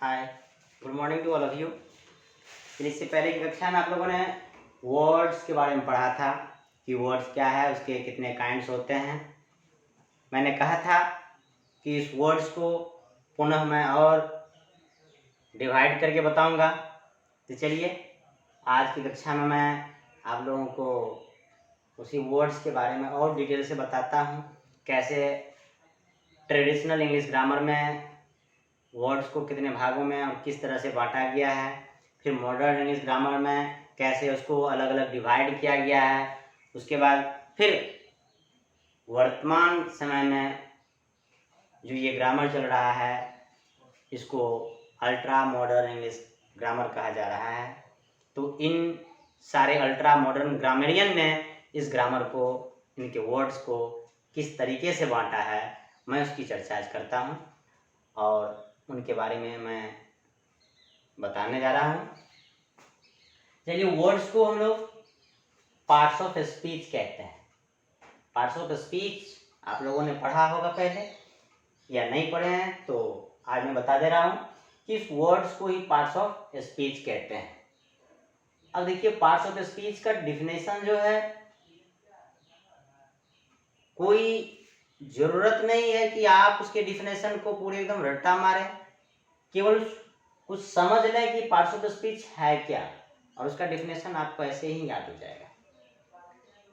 Hi, good morning to all of you. फिर इससे पहले की कक्षा में आप लोगों ने वर्ड्स के बारे में पढ़ा था कि वर्ड्स क्या है, उसके कितने काइंड्स होते हैं। मैंने कहा था कि इस वर्ड्स को पुनः मैं और डिवाइड करके बताऊंगा। तो चलिए आज की कक्षा में मैं आप लोगों को उसी वर्ड्स के बारे में और डिटेल से बताता हूँ, कैसे ट्रेडिशनल इंग्लिश ग्रामर में वर्ड्स को कितने भागों में और किस तरह से बांटा गया है, फिर मॉडर्न इंग्लिश ग्रामर में कैसे उसको अलग अलग डिवाइड किया गया है। उसके बाद फिर वर्तमान समय में जो ये ग्रामर चल रहा है इसको अल्ट्रा मॉडर्न इंग्लिश ग्रामर कहा जा रहा है। तो इन सारे अल्ट्रा मॉडर्न ग्रामरियन ने इस ग्रामर को, इनके वर्ड्स को किस तरीके से बांटा है, मैं उसकी चर्चा आज करता हूँ और उनके बारे में मैं बताने जा रहा हूँ। चलिए, वर्ड्स को हम लोग पार्ट्स ऑफ स्पीच कहते हैं। पार्ट्स ऑफ स्पीच आप लोगों ने पढ़ा होगा पहले, या नहीं पढ़े हैं तो आज मैं बता दे रहा हूँ कि इस वर्ड्स को ही पार्ट्स ऑफ स्पीच कहते हैं। अब देखिए, पार्ट्स ऑफ स्पीच का डिफिनेशन जो है, कोई जरूरत नहीं है कि आप उसके डिफिनेशन को पूरे एकदम रट्टा मारें, केवल कुछ समझ लें कि पार्ट्स ऑफ स्पीच है क्या और उसका डिफिनेशन आपको ऐसे ही याद हो जाएगा।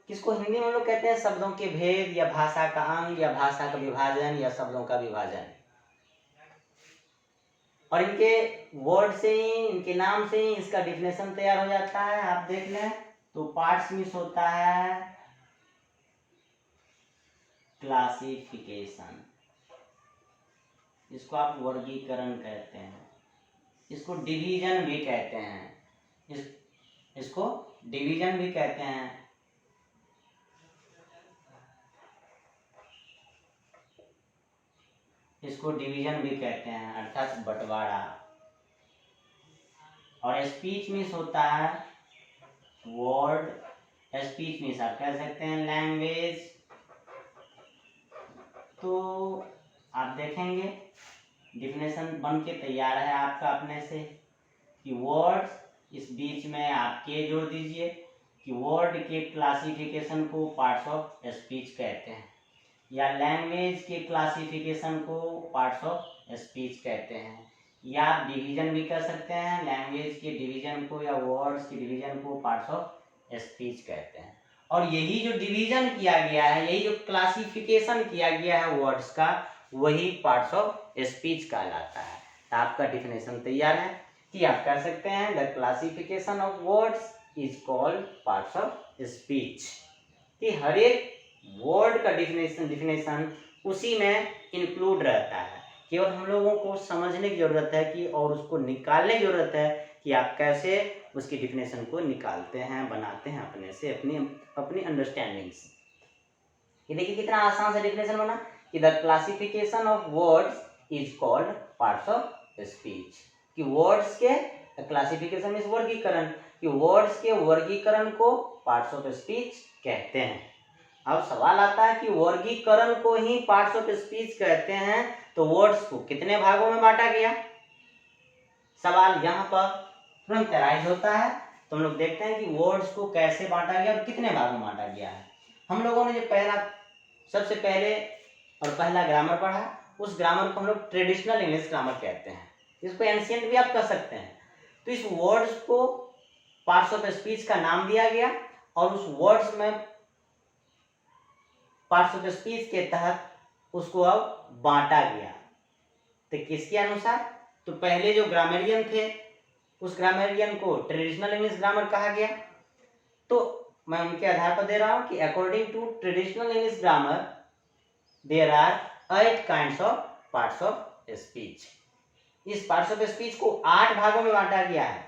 किसको हिंदी में हम लोग कहते हैं शब्दों के भेद, या भाषा का अंग, या भाषा का विभाजन, या शब्दों का विभाजन। और इनके वर्ड से ही, इनके नाम से ही इसका डिफिनेशन तैयार हो जाता है। आप देख लें तो पार्ट्स मिस होता है क्लासिफिकेशन, इसको आप वर्गीकरण कहते हैं, इसको डिवीजन भी कहते हैं, इसको डिवीजन भी कहते हैं। इसको डिवीजन भी कहते हैं, अर्थात बंटवारा। और स्पीच मीन्स होता है वर्ड, स्पीच मीन्स आप कह सकते हैं लैंग्वेज। तो आप देखेंगे डिफिनेशन बन के तैयार है आपका अपने से कि वर्ड्स, इस बीच में आप के जोड़ दीजिए कि वर्ड के क्लासिफिकेशन को पार्ट्स ऑफ स्पीच कहते हैं, या लैंग्वेज के क्लासिफिकेशन को पार्ट्स ऑफ स्पीच कहते हैं, या आप डिवीजन भी कर सकते हैं, लैंग्वेज के डिवीजन को या वर्ड्स के डिवीजन को पार्ट्स ऑफ स्पीच कहते हैं। और यही जो डिवीजन किया गया है, यही जो क्लासिफिकेशन किया गया है वर्ड्स का, वही पार्ट्स ऑफ स्पीच कहलाता है। तो आपका डिफिनेशन तैयार है कि आप कह सकते हैं the classification of words is called parts of speech, कि हर एक वर्ड का डिफिनेशन उसी में इंक्लूड रहता है। केवल हम लोगों को समझने की जरूरत है कि, और उसको निकालने की जरूरत है कि आप कैसे उसकी डिफिनेशन को निकालते हैं, बनाते हैं अपने से, अपनी अंडरस्टैंडिंग से। ये देखिए कितना आसान से डिफिनेशन बना कि the classification of words is called parts of speech, कि वर्ड्स के क्लासिफिकेशन मींस वर्गीकरण, कि वर्ड्स के वर्गीकरण को पार्ट्स ऑफ स्पीच कहते हैं। अब सवाल आता है कि वर्गीकरण को ही पार्ट्स ऑफ स्पीच कहते हैं, तो वर्ड्स को कितने भागों में बांटा गया, सवाल यहाँ पर तुरंत अराइज होता है। तो हम लोग देखते हैं कि वर्ड्स को कैसे बांटा गया और कितने भागों में बांटा गया है। हम लोगों ने जो सबसे पहले और पहला ग्रामर पढ़ा, उस ग्रामर को हम लोग ट्रेडिशनल इंग्लिश ग्रामर कहते हैं, इसको एंशिएंट भी आप कह सकते हैं। तो इस वर्ड्स को पार्ट्स ऑफ स्पीच का नाम दिया गया और उस वर्ड्स में पार्ट्स ऑफ स्पीच के तहत उसको अब बांटा गया। तो किसके अनुसार? तो पहले जो ग्रामरियन थे उस ग्रामरियन को ट्रेडिशनल इंग्लिश ग्रामर कहा गया। तो मैं उनके आधार पर दे रहा हूं कि according to traditional English grammar there are 8 kinds of parts of speech. इस पार्ट्स ऑफ स्पीच को 8 भागों में बांटा गया है।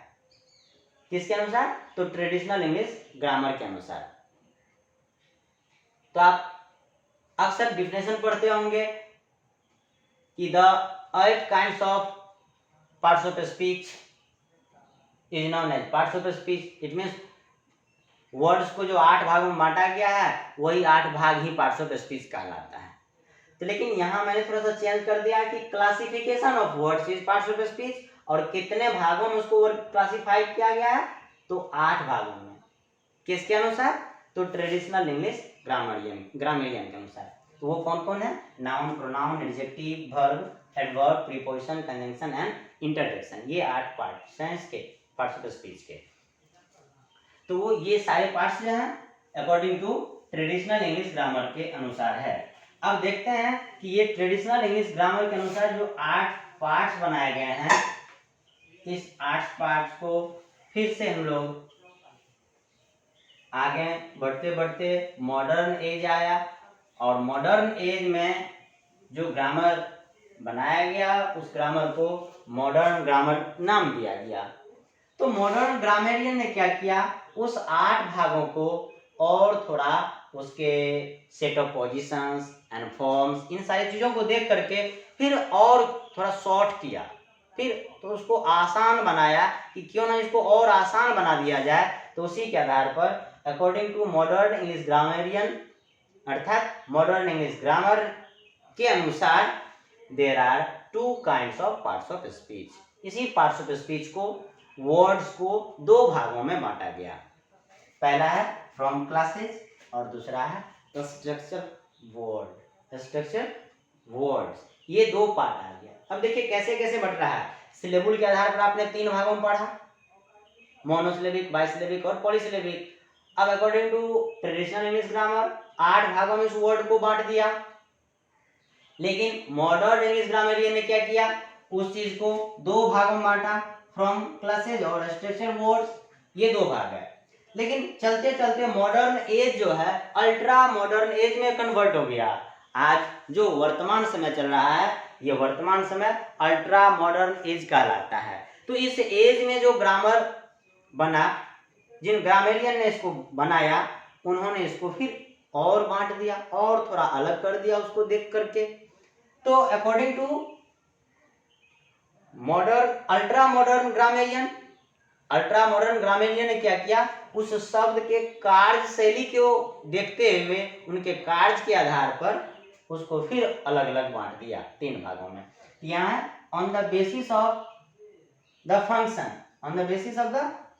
किसके अनुसार? तो ट्रेडिशनल इंग्लिश ग्रामर के अनुसार। तो आप अक्सर डिफिनेशन पढ़ते होंगे कि the 8 kinds of parts of speech is known as parts of speech. It means words को जो 8 भागों में बांटा गया है वही 8 भाग ही पार्ट्स ऑफ स्पीच कहलाता है। तो लेकिन यहाँ मैंने थोड़ा सा चेंज कर दिया कि classification of words is parts of speech, और कितने भागों में उसको क्लासिफाई किया गया है, तो 8 भागों में। किसके अनुसार, तो ट्रेडिशनल इंग्लिश ग्रामरियन के अनुसार। तो वो कौन कौन है, noun, pronoun, adjective, verb, adverb, preposition, conjunction and interjection. ये 8 पार्ट्स हैं इसके, पार्ट्स ऑफ स्पीच के। तो वो ये सारे पार्ट्स जो हैं according to traditional English grammar के अनुसार है। अब देखते हैं कि ये ट्रेडिशनल इंग्लिश ग्रामर के अनुसार जो 8 पार्ट्स बनाए गए हैं, इस 8 पार्ट्स को फिर से हम लोग आगे बढ़ते बढ़ते मॉडर्न एज आया, और मॉडर्न एज में जो ग्रामर बनाया गया उस ग्रामर को मॉडर्न ग्रामर नाम दिया गया। तो मॉडर्न ग्रामेरियन ने क्या किया, उस 8 भागों को और थोड़ा उसके set of positions and forms, इन सारी चीज़ों को देख करके फिर और थोड़ा शॉर्ट किया, फिर तो उसको आसान बनाया कि क्यों ना इसको और आसान बना दिया जाए। तो उसी के आधार पर according to modern English grammarian, अर्थात मॉडर्न इंग्लिश ग्रामर के अनुसार there are 2 kinds of parts of speech. इसी पार्ट्स ऑफ स्पीच को, वर्ड्स को 2 भागों में बांटा गया। पहला है फ्रॉम क्लासेज और दूसरा है स्ट्रक्चर वर्ड, स्ट्रक्चर वर्ड्स। ये 2 पार्ट आ गया। अब देखिए कैसे कैसे बट रहा है। सिलेबल के आधार पर आपने 3 भागों में पढ़ा, मोनोसिलेबिक, बाइसिलेबिक और पॉलीसिलेबिक। अब according to traditional English grammar 8 भागों में इस वर्ड को बांट दिया, लेकिन मॉडर्न इंग्लिश ग्रामरियन ने क्या किया, उस चीज को 2 भागों में बांटा, फ्रॉम क्लासेज और स्ट्रक्चर वर्ड्स। ये 2 भाग है। लेकिन चलते चलते मॉडर्न एज जो है अल्ट्रा मॉडर्न एज में कन्वर्ट हो गया। आज जो वर्तमान समय चल रहा है, ये वर्तमान समय अल्ट्रा मॉडर्न एज कहलाता है। तो इस एज में जो ग्रामर बना, जिन ग्रामेरियन ने इसको बनाया, उन्होंने इसको फिर और बांट दिया और थोड़ा अलग कर दिया उसको देख करके। तो according to modern ultra modern grammarian ने क्या किया, उस शब्द के कार्य शैली को देखते हुए उनके कार्य के आधार पर उसको फिर अलग अलग बांट दिया 3 भागों में। यहाँ on the basis of the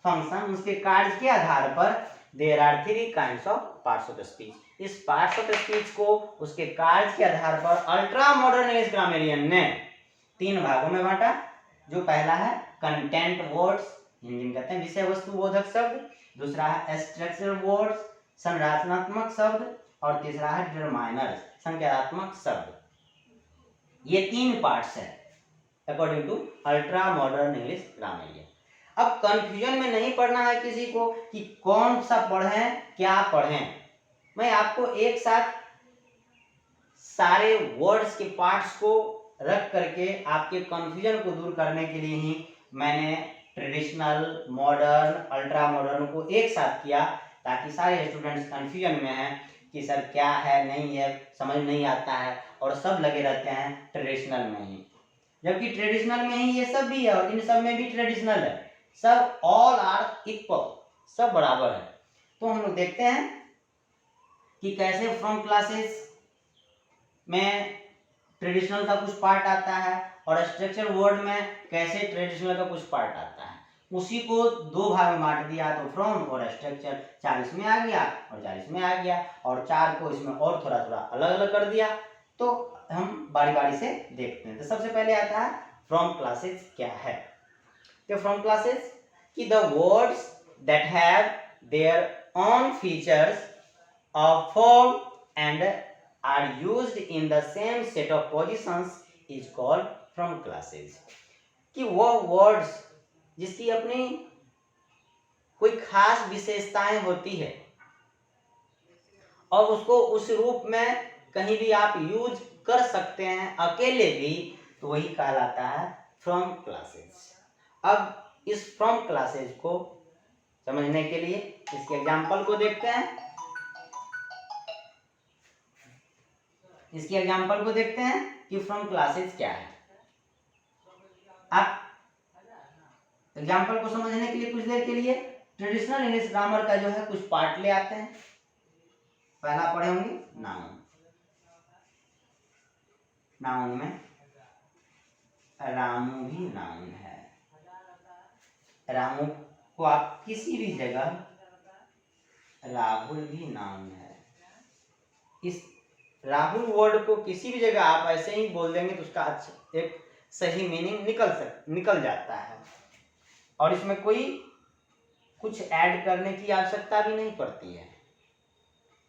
function, उसके कार्य के आधार पर there are 3 kinds of parts of speech. इस पार्ट्स ऑफ स्पीच को उसके कार्य के आधार पर अल्ट्रा मॉडर्न इंग्लिश ग्रामेरियन ने 3 भागों में बांटा। जो पहला है कंटेंट वर्ड्स, हिंदी में कहते हैं विषय वस्तु बोधक शब्द, दूसरा है स्ट्रक्चर वर्ड्स, संरचनात्मक शब्द, और तीसरा है डिटरमाइनर्स, संख्यात्मक शब्द। ये 3 पार्ट्स है according to ultra modern English grammarian. अब कंफ्यूजन में नहीं पढ़ना है किसी को कि कौन सा पढ़ें क्या पढ़ें। मैं आपको एक साथ सारे वर्ड्स के पार्ट्स को रख करके आपके कंफ्यूजन को दूर करने के लिए ही मैंने ट्रेडिशनल, मॉडर्न, अल्ट्रा मॉडर्न को एक साथ किया, ताकि सारे स्टूडेंट्स कंफ्यूजन में हैं कि सर क्या है नहीं है, समझ नहीं आता है, और सब लगे रहते हैं ट्रेडिशनल में ही, जबकि ट्रेडिशनल में ही ये सब भी है और इन सब में भी ट्रेडिशनल है। सब ऑल आर इक्वल, सब बराबर है। तो हम लोग देखते हैं कि कैसे फ्रॉम क्लासेस में ट्रेडिशनल का कुछ पार्ट आता है और स्ट्रक्चर वर्ड में कैसे ट्रेडिशनल का कुछ पार्ट आता है। उसी को 2 भाग में बांट दिया, तो फ्रॉम और स्ट्रक्चर 4 इसमें आ गया और 4 इसमें आ गया, और 4 को इसमें और थोड़ा थोड़ा अलग अलग कर दिया। तो हम बारी बारी से देखते हैं। तो सबसे पहले आता है फ्रॉम क्लासेस क्या है। तो फ्रॉम क्लासेस कि the words that have their own features of form and are used in the same set of positions is called from classes। कि वो words जिसकी अपनी कोई खास विशेषताएं होती है और उसको उस रूप में कहीं भी आप यूज कर सकते हैं अकेले भी, तो वही कहलाता है फ्रॉम क्लासेस। अब इस फ्रॉम क्लासेस को समझने के लिए इसके एग्जाम्पल को देखते हैं। इसके एग्जाम्पल को देखते हैं कि फ्रॉम क्लासेस क्या है। आप एग्जाम्पल को समझने के लिए कुछ देर के लिए ट्रेडिशनल इंग्लिश ग्रामर का जो है कुछ पार्ट ले आते हैं। पहला पढ़े होंगे नाउन। नाउन में रामू भी नाउन है, रामू को आप किसी भी जगह राहुल भी नाम है, इस राहुल वर्ड को किसी भी जगह आप ऐसे ही बोल देंगे तो उसका एक सही मीनिंग निकल जाता है, और इसमें कोई कुछ ऐड करने की आवश्यकता भी नहीं पड़ती है।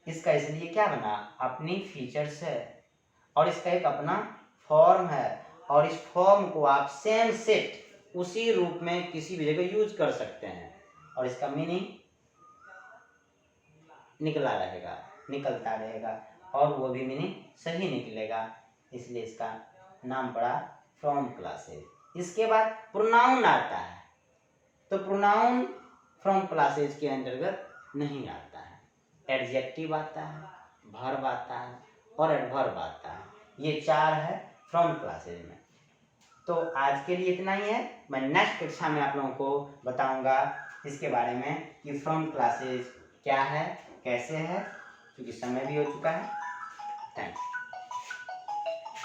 इसका इसलिए क्या बना, अपनी फीचर्स है और इसका एक अपना फॉर्म है, और इस फॉर्म को आप सेम सेट उसी रूप में किसी भी जगह यूज कर सकते हैं, और इसका मीनिंग निकलता रहेगा, और वो भी मीनिंग सही निकलेगा, इसलिए इसका नाम पड़ा फ्रॉम क्लासेज। इसके बाद प्रोनाउन आता है, तो प्रोनाउन फ्रॉम क्लासेज के अंतर्गत नहीं आता है। एडजेक्टिव आता है, वर्ब आता है और एडवर्ब आता है, ये 4 है फ्रॉम क्लासेज में। तो आज के लिए इतना ही है, मैं नेक्स्ट कक्षा में आप लोगों को बताऊंगा इसके बारे में कि फ्रॉम क्लासेज क्या है, कैसे है, क्योंकि समय भी हो चुका है। Thank you.